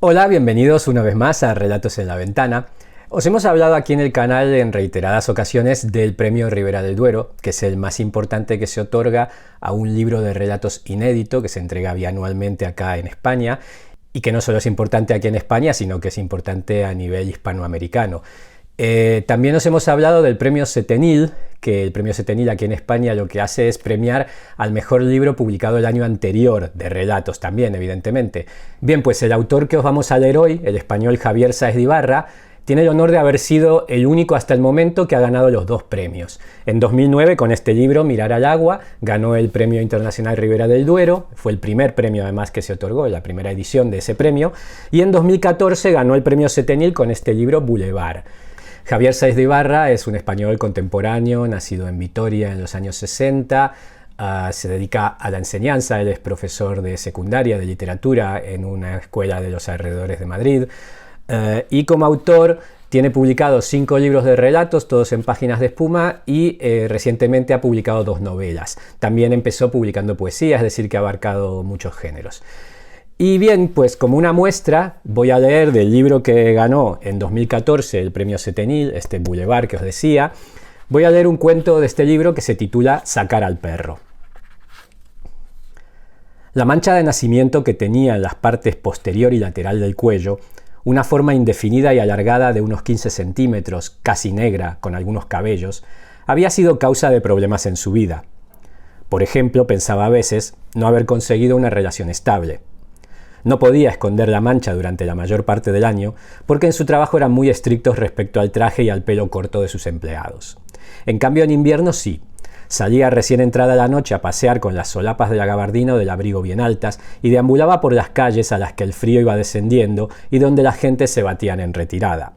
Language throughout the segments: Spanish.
Hola, bienvenidos una vez más a Relatos en la Ventana. Os hemos hablado aquí en el canal en reiteradas ocasiones del Premio Ribera del Duero, que es el más importante que se otorga a un libro de relatos inédito que se entrega bianualmente acá en España y que no solo es importante aquí en España, sino que es importante a nivel hispanoamericano. También os hemos hablado del Premio Setenil, que el Premio Setenil aquí en España lo que hace es premiar al mejor libro publicado el año anterior, de relatos también, evidentemente. Bien, pues el autor que os vamos a leer hoy, el español Javier Sáez de Ibarra, tiene el honor de haber sido el único hasta el momento que ha ganado los dos premios. En 2009, con este libro, Mirar al agua, ganó el Premio Internacional Ribera del Duero, fue el primer premio además que se otorgó, la primera edición de ese premio, y en 2014 ganó el Premio Setenil con este libro Boulevard. Javier Sáez de Ibarra es un español contemporáneo, nacido en Vitoria en los años 60, se dedica a la enseñanza, él es profesor de secundaria de literatura en una escuela de los alrededores de Madrid, y como autor tiene publicados 5 libros de relatos, todos en Páginas de Espuma, y recientemente ha publicado 2 novelas. También empezó publicando poesía, es decir, que ha abarcado muchos géneros. Y bien, pues como una muestra voy a leer del libro que ganó en 2014 el Premio Setenil, este Boulevard que os decía, voy a leer un cuento de este libro que se titula Sacar al perro. La mancha de nacimiento que tenía en las partes posterior y lateral del cuello, una forma indefinida y alargada de unos 15 centímetros, casi negra, con algunos cabellos, había sido causa de problemas en su vida. Por ejemplo, pensaba a veces no haber conseguido una relación estable. No podía esconder la mancha durante la mayor parte del año porque en su trabajo eran muy estrictos respecto al traje y al pelo corto de sus empleados. En cambio, en invierno sí. Salía recién entrada la noche a pasear con las solapas de la gabardina o del abrigo bien altas y deambulaba por las calles a las que el frío iba descendiendo y donde la gente se batían en retirada.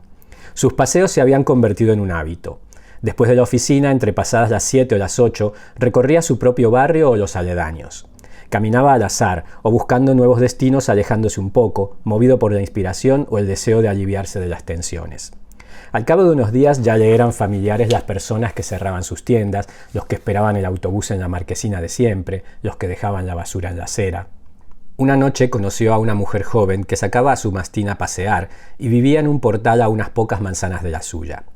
Sus paseos se habían convertido en un hábito. Después de la oficina, entre pasadas las 7 o las 8, recorría su propio barrio o los aledaños. Caminaba al azar o buscando nuevos destinos alejándose un poco, movido por la inspiración o el deseo de aliviarse de las tensiones. Al cabo de unos días ya le eran familiares las personas que cerraban sus tiendas, los que esperaban el autobús en la marquesina de siempre, los que dejaban la basura en la acera. Una noche conoció a una mujer joven que sacaba a su mastín a pasear y vivía en un portal a unas pocas manzanas de la suya.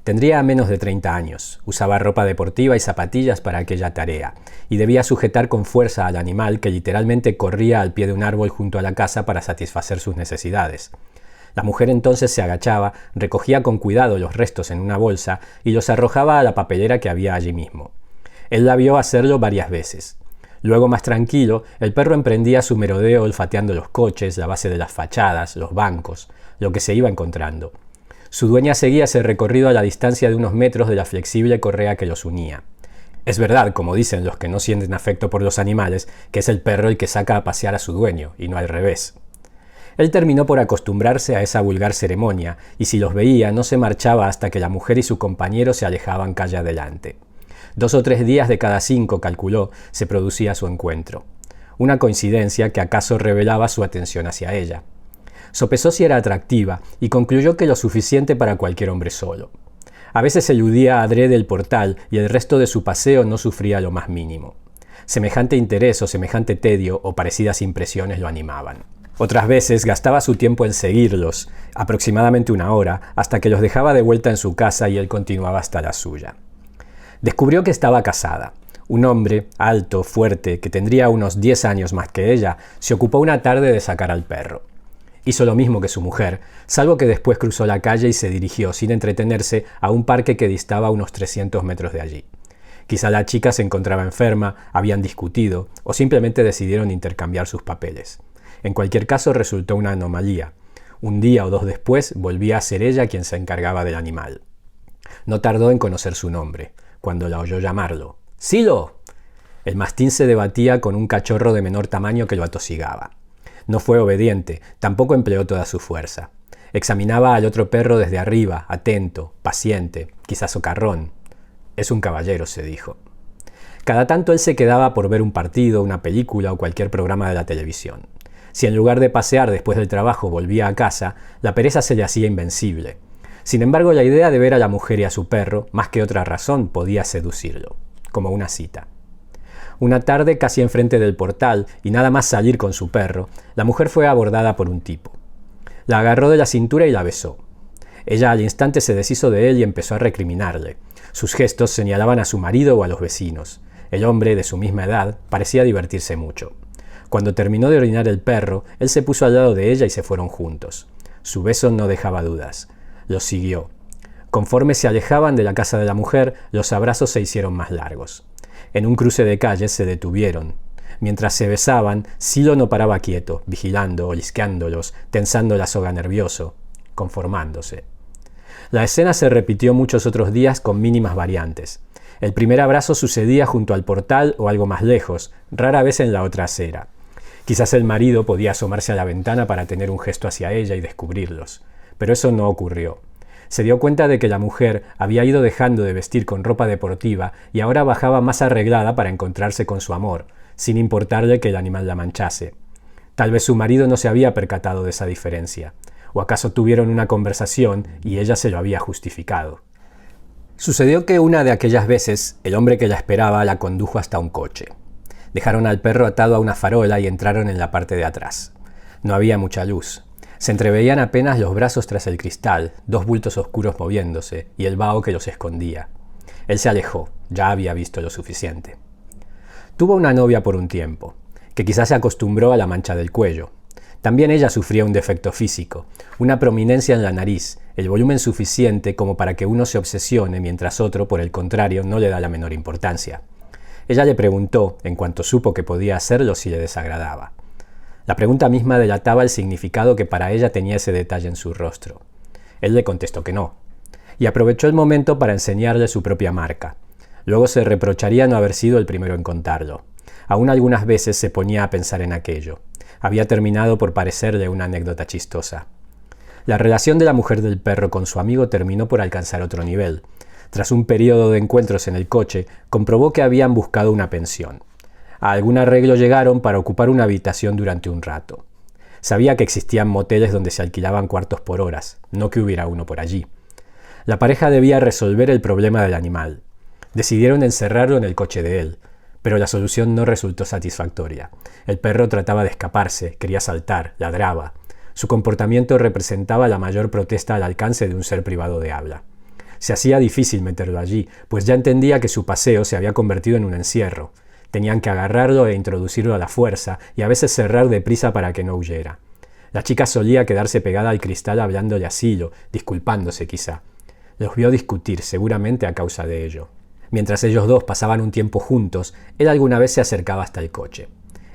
Tendría menos de 30 años, usaba ropa deportiva y zapatillas para aquella tarea, y debía sujetar con fuerza al animal que literalmente corría al pie de un árbol junto a la casa para satisfacer sus necesidades. La mujer entonces se agachaba, recogía con cuidado los restos en una bolsa y los arrojaba a la papelera que había allí mismo. Él la vio hacerlo varias veces. Luego, más tranquilo, el perro emprendía su merodeo olfateando los coches, la base de las fachadas, los bancos, lo que se iba encontrando. Su dueña seguía ese recorrido a la distancia de unos metros de la flexible correa que los unía. Es verdad, como dicen los que no sienten afecto por los animales, que es el perro el que saca a pasear a su dueño, y no al revés. Él terminó por acostumbrarse a esa vulgar ceremonia, y si los veía no se marchaba hasta que la mujer y su compañero se alejaban calle adelante. 2 o 3 días de cada 5, calculó, se producía su encuentro. Una coincidencia que acaso revelaba su atención hacia ella. Sopesó si era atractiva y concluyó que lo suficiente para cualquier hombre solo. A veces eludía adrede el portal y el resto de su paseo no sufría lo más mínimo. Semejante interés o semejante tedio o parecidas impresiones lo animaban. Otras veces gastaba su tiempo en seguirlos, aproximadamente 1 hora, hasta que los dejaba de vuelta en su casa y él continuaba hasta la suya. Descubrió que estaba casada. Un hombre, alto, fuerte, que tendría unos 10 años más que ella, se ocupó una tarde de sacar al perro. Hizo lo mismo que su mujer, salvo que después cruzó la calle y se dirigió, sin entretenerse, a un parque que distaba unos 300 metros de allí. Quizá la chica se encontraba enferma, habían discutido, o simplemente decidieron intercambiar sus papeles. En cualquier caso resultó una anomalía. Un día o 2 después volvía a ser ella quien se encargaba del animal. No tardó en conocer su nombre, cuando la oyó llamarlo. ¡Silo! El mastín se debatía con un cachorro de menor tamaño que lo atosigaba. No fue obediente, tampoco empleó toda su fuerza. Examinaba al otro perro desde arriba, atento, paciente, quizás socarrón. Es un caballero, se dijo. Cada tanto él se quedaba por ver un partido, una película o cualquier programa de la televisión. Si en lugar de pasear después del trabajo volvía a casa, la pereza se le hacía invencible. Sin embargo, la idea de ver a la mujer y a su perro, más que otra razón, podía seducirlo, como una cita. Una tarde, casi enfrente del portal, y nada más salir con su perro, la mujer fue abordada por un tipo. La agarró de la cintura y la besó. Ella al instante se deshizo de él y empezó a recriminarle. Sus gestos señalaban a su marido o a los vecinos. El hombre, de su misma edad, parecía divertirse mucho. Cuando terminó de orinar el perro, él se puso al lado de ella y se fueron juntos. Su beso no dejaba dudas. Los siguió. Conforme se alejaban de la casa de la mujer, los abrazos se hicieron más largos. En un cruce de calles se detuvieron. Mientras se besaban, Silo no paraba quieto, vigilando, olisqueándolos, tensando la soga nervioso, conformándose. La escena se repitió muchos otros días con mínimas variantes. El primer abrazo sucedía junto al portal o algo más lejos, rara vez en la otra acera. Quizás el marido podía asomarse a la ventana para tener un gesto hacia ella y descubrirlos, pero eso no ocurrió. Se dio cuenta de que la mujer había ido dejando de vestir con ropa deportiva y ahora bajaba más arreglada para encontrarse con su amor, sin importarle que el animal la manchase. Tal vez su marido no se había percatado de esa diferencia, o acaso tuvieron una conversación y ella se lo había justificado. Sucedió que una de aquellas veces, el hombre que la esperaba la condujo hasta un coche. Dejaron al perro atado a una farola y entraron en la parte de atrás. No había mucha luz. Se entreveían apenas los brazos tras el cristal, dos bultos oscuros moviéndose, y el vaho que los escondía. Él se alejó, ya había visto lo suficiente. Tuvo una novia por un tiempo, que quizás se acostumbró a la mancha del cuello. También ella sufría un defecto físico, una prominencia en la nariz, el volumen suficiente como para que uno se obsesione mientras otro, por el contrario, no le da la menor importancia. Ella le preguntó, en cuanto supo que podía hacerlo, si le desagradaba. La pregunta misma delataba el significado que para ella tenía ese detalle en su rostro. Él le contestó que no, y aprovechó el momento para enseñarle su propia marca. Luego se reprocharía no haber sido el primero en contarlo. Aún algunas veces se ponía a pensar en aquello. Había terminado por parecerle una anécdota chistosa. La relación de la mujer del perro con su amigo terminó por alcanzar otro nivel. Tras un periodo de encuentros en el coche, comprobó que habían buscado una pensión. A algún arreglo llegaron para ocupar una habitación durante un rato. Sabía que existían moteles donde se alquilaban cuartos por horas, no que hubiera uno por allí. La pareja debía resolver el problema del animal. Decidieron encerrarlo en el coche de él, pero la solución no resultó satisfactoria. El perro trataba de escaparse, quería saltar, ladraba. Su comportamiento representaba la mayor protesta al alcance de un ser privado de habla. Se hacía difícil meterlo allí, pues ya entendía que su paseo se había convertido en un encierro. Tenían que agarrarlo e introducirlo a la fuerza y a veces cerrar deprisa para que no huyera. La chica solía quedarse pegada al cristal hablándole a Silo, disculpándose quizá. Los vio discutir, seguramente a causa de ello. Mientras ellos dos pasaban un tiempo juntos, él alguna vez se acercaba hasta el coche.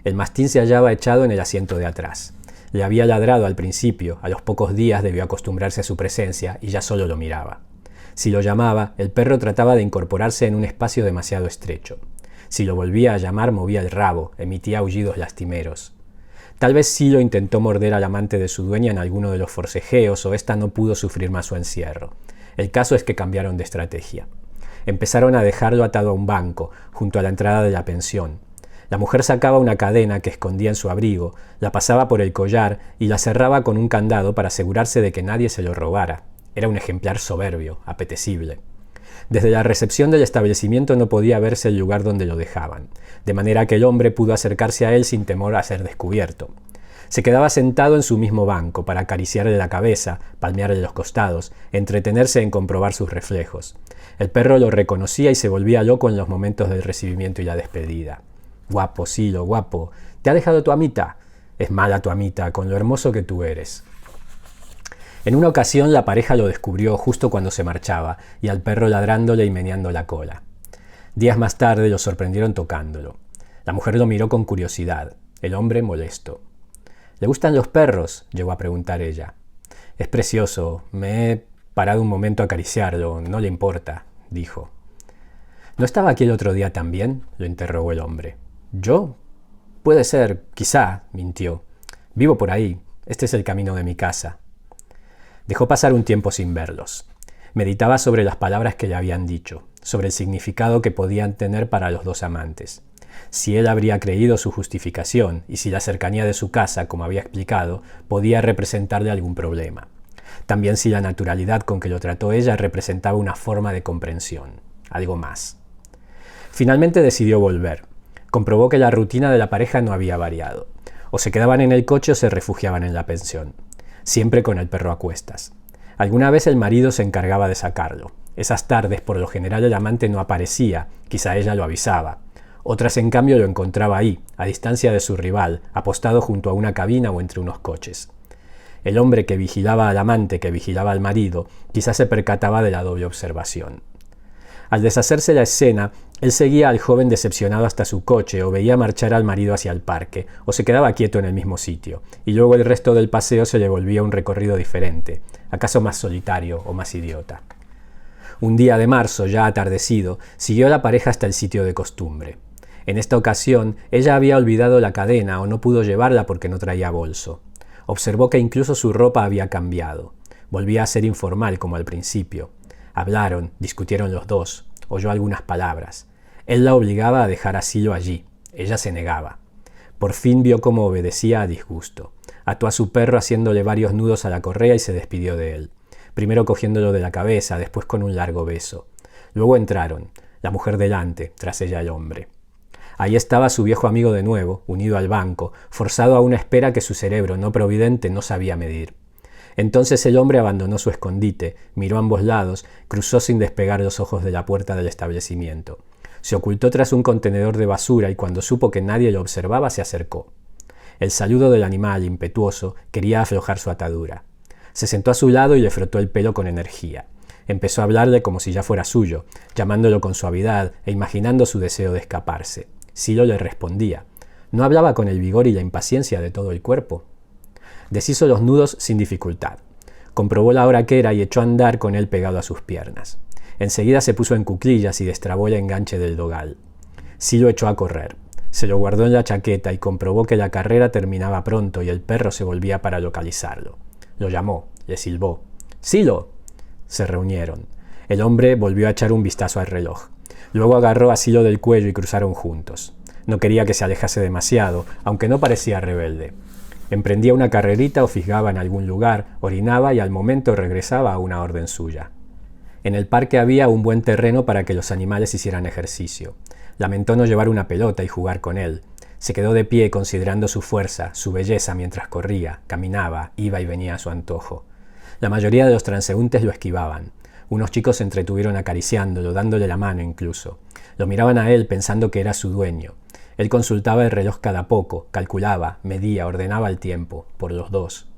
El mastín se hallaba echado en el asiento de atrás. Le había ladrado al principio, a los pocos días debió acostumbrarse a su presencia y ya solo lo miraba. Si lo llamaba, el perro trataba de incorporarse en un espacio demasiado estrecho. Si lo volvía a llamar, movía el rabo, emitía aullidos lastimeros. Tal vez Silo intentó morder al amante de su dueña en alguno de los forcejeos o ésta no pudo sufrir más su encierro. El caso es que cambiaron de estrategia. Empezaron a dejarlo atado a un banco, junto a la entrada de la pensión. La mujer sacaba una cadena que escondía en su abrigo, la pasaba por el collar y la cerraba con un candado para asegurarse de que nadie se lo robara. Era un ejemplar soberbio, apetecible. Desde la recepción del establecimiento no podía verse el lugar donde lo dejaban, de manera que el hombre pudo acercarse a él sin temor a ser descubierto. Se quedaba sentado en su mismo banco para acariciarle la cabeza, palmearle los costados, entretenerse en comprobar sus reflejos. El perro lo reconocía y se volvía loco en los momentos del recibimiento y la despedida. «Guapo, Silo, guapo. ¿Te ha dejado tu amita?» «Es mala tu amita, con lo hermoso que tú eres». En una ocasión la pareja lo descubrió justo cuando se marchaba, y al perro ladrándole y meneando la cola. Días más tarde lo sorprendieron tocándolo. La mujer lo miró con curiosidad, el hombre molesto. «¿Le gustan los perros?», llegó a preguntar ella. «Es precioso, me he parado un momento a acariciarlo, no le importa», dijo. «¿No estaba aquí el otro día también?», lo interrogó el hombre. «¿Yo? Puede ser, quizá», mintió. «Vivo por ahí, este es el camino de mi casa». Dejó pasar un tiempo sin verlos. Meditaba sobre las palabras que le habían dicho, sobre el significado que podían tener para los dos amantes. Si él habría creído su justificación y si la cercanía de su casa, como había explicado, podía representarle algún problema. También si la naturalidad con que lo trató ella representaba una forma de comprensión, algo más. Finalmente decidió volver. Comprobó que la rutina de la pareja no había variado. O se quedaban en el coche o se refugiaban en la pensión. siempre con el perro a cuestas. Alguna vez el marido se encargaba de sacarlo. Esas tardes, por lo general, el amante no aparecía, quizá ella lo avisaba. Otras, en cambio, lo encontraba ahí, a distancia de su rival, apostado junto a una cabina o entre unos coches. El hombre que vigilaba al amante, que vigilaba al marido, quizás se percataba de la doble observación. Al deshacerse la escena, él seguía al joven decepcionado hasta su coche o veía marchar al marido hacia el parque, o se quedaba quieto en el mismo sitio, y luego el resto del paseo se le volvía un recorrido diferente, acaso más solitario o más idiota. Un día de marzo, ya atardecido, siguió a la pareja hasta el sitio de costumbre. En esta ocasión, ella había olvidado la cadena o no pudo llevarla porque no traía bolso. Observó que incluso su ropa había cambiado. Volvía a ser informal como al principio. Hablaron, discutieron los dos, oyó algunas palabras. Él la obligaba a dejar a Silo allí. Ella se negaba. Por fin vio cómo obedecía a disgusto. Ató a su perro haciéndole varios nudos a la correa y se despidió de él. Primero cogiéndolo de la cabeza, después con un largo beso. Luego entraron, la mujer delante, tras ella el hombre. Ahí estaba su viejo amigo de nuevo, unido al banco, forzado a una espera que su cerebro no providente no sabía medir. Entonces el hombre abandonó su escondite, miró a ambos lados, cruzó sin despegar los ojos de la puerta del establecimiento. Se ocultó tras un contenedor de basura y cuando supo que nadie lo observaba se acercó. El saludo del animal, impetuoso, quería aflojar su atadura. Se sentó a su lado y le frotó el pelo con energía. Empezó a hablarle como si ya fuera suyo, llamándolo con suavidad e imaginando su deseo de escaparse. Silo le respondía. No hablaba con el vigor y la impaciencia de todo el cuerpo. Deshizo los nudos sin dificultad. Comprobó la hora que era y echó a andar con él pegado a sus piernas. Enseguida se puso en cuclillas y destrabó el enganche del dogal. Silo echó a correr. Se lo guardó en la chaqueta y comprobó que la carrera terminaba pronto y el perro se volvía para localizarlo. Lo llamó, le silbó. ¡Silo! Se reunieron. El hombre volvió a echar un vistazo al reloj. Luego agarró a Silo del cuello y cruzaron juntos. No quería que se alejase demasiado, aunque no parecía rebelde. Emprendía una carrerita o fisgaba en algún lugar, orinaba y al momento regresaba a una orden suya. En el parque había un buen terreno para que los animales hicieran ejercicio. Lamentó no llevar una pelota y jugar con él. Se quedó de pie considerando su fuerza, su belleza mientras corría, caminaba, iba y venía a su antojo. La mayoría de los transeúntes lo esquivaban. Unos chicos se entretuvieron acariciándolo, dándole la mano incluso. Lo miraban a él pensando que era su dueño. Él consultaba el reloj cada poco, calculaba, medía, ordenaba el tiempo, por los dos.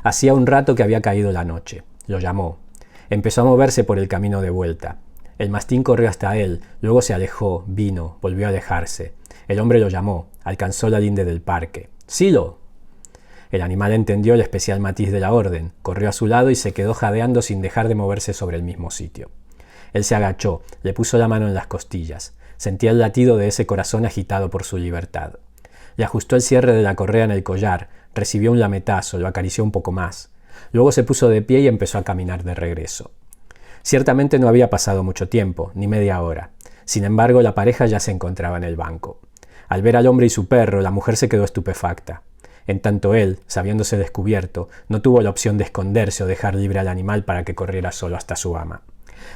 Hacía un rato que había caído la noche. Lo llamó. Empezó a moverse por el camino de vuelta. El mastín corrió hasta él, luego se alejó, vino, volvió a alejarse. El hombre lo llamó, alcanzó la linde del parque. ¡Silo! El animal entendió el especial matiz de la orden, corrió a su lado y se quedó jadeando sin dejar de moverse sobre el mismo sitio. Él se agachó, le puso la mano en las costillas. Sentía el latido de ese corazón agitado por su libertad. Le ajustó el cierre de la correa en el collar, recibió un lametazo, lo acarició un poco más. Luego se puso de pie y empezó a caminar de regreso. Ciertamente no había pasado mucho tiempo, ni media hora. Sin embargo, la pareja ya se encontraba en el banco. Al ver al hombre y su perro, la mujer se quedó estupefacta. En tanto él, sabiéndose descubierto, no tuvo la opción de esconderse o dejar libre al animal para que corriera solo hasta su ama.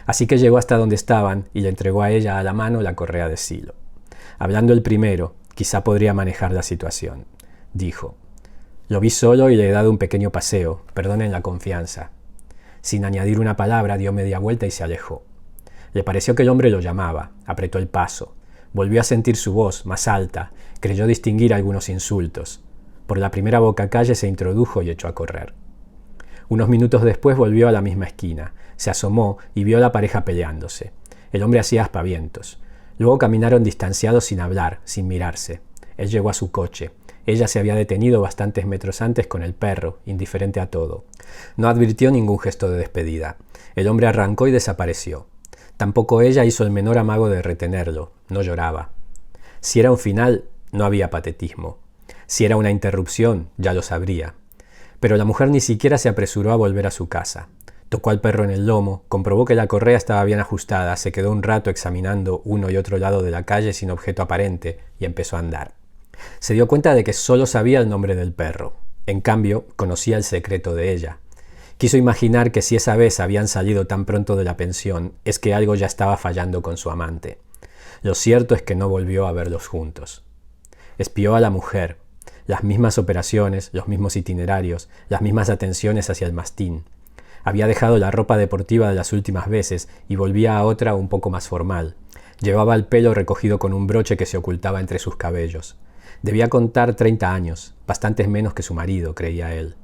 Así que llegó hasta donde estaban y le entregó a ella a la mano la correa de Silo. Hablando el primero, quizá podría manejar la situación. Dijo: «Lo vi solo y le he dado un pequeño paseo, perdonen la confianza». Sin añadir una palabra, dio media vuelta y se alejó. Le pareció que el hombre lo llamaba, apretó el paso. Volvió a sentir su voz, más alta, creyó distinguir algunos insultos. Por la primera bocacalle se introdujo y echó a correr. Unos minutos después volvió a la misma esquina, se asomó y vio a la pareja peleándose. El hombre hacía aspavientos. Luego caminaron distanciados sin hablar, sin mirarse. Él llegó a su coche. Ella se había detenido bastantes metros antes con el perro, indiferente a todo. No advirtió ningún gesto de despedida. El hombre arrancó y desapareció. Tampoco ella hizo el menor amago de retenerlo. No lloraba. Si era un final, no había patetismo. Si era una interrupción, ya lo sabría. Pero la mujer ni siquiera se apresuró a volver a su casa. Tocó al perro en el lomo, comprobó que la correa estaba bien ajustada, se quedó un rato examinando uno y otro lado de la calle sin objeto aparente y empezó a andar. Se dio cuenta de que solo sabía el nombre del perro. En cambio, conocía el secreto de ella. Quiso imaginar que si esa vez habían salido tan pronto de la pensión, es que algo ya estaba fallando con su amante. Lo cierto es que no volvió a verlos juntos. Espió a la mujer. las mismas operaciones, los mismos itinerarios, las mismas atenciones hacia el mastín. Había dejado la ropa deportiva de las últimas veces y volvía a otra un poco más formal. Llevaba el pelo recogido con un broche que se ocultaba entre sus cabellos. Debía contar 30 años, bastantes menos que su marido, creía él.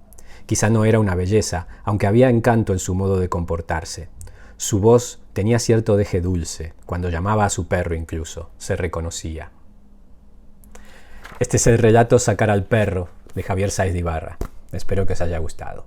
Quizá no era una belleza, aunque había encanto en su modo de comportarse. Su voz tenía cierto deje dulce, cuando llamaba a su perro incluso, se reconocía. Este es el relato Sacar al perro, de Javier Sáez de Ibarra. Espero que os haya gustado.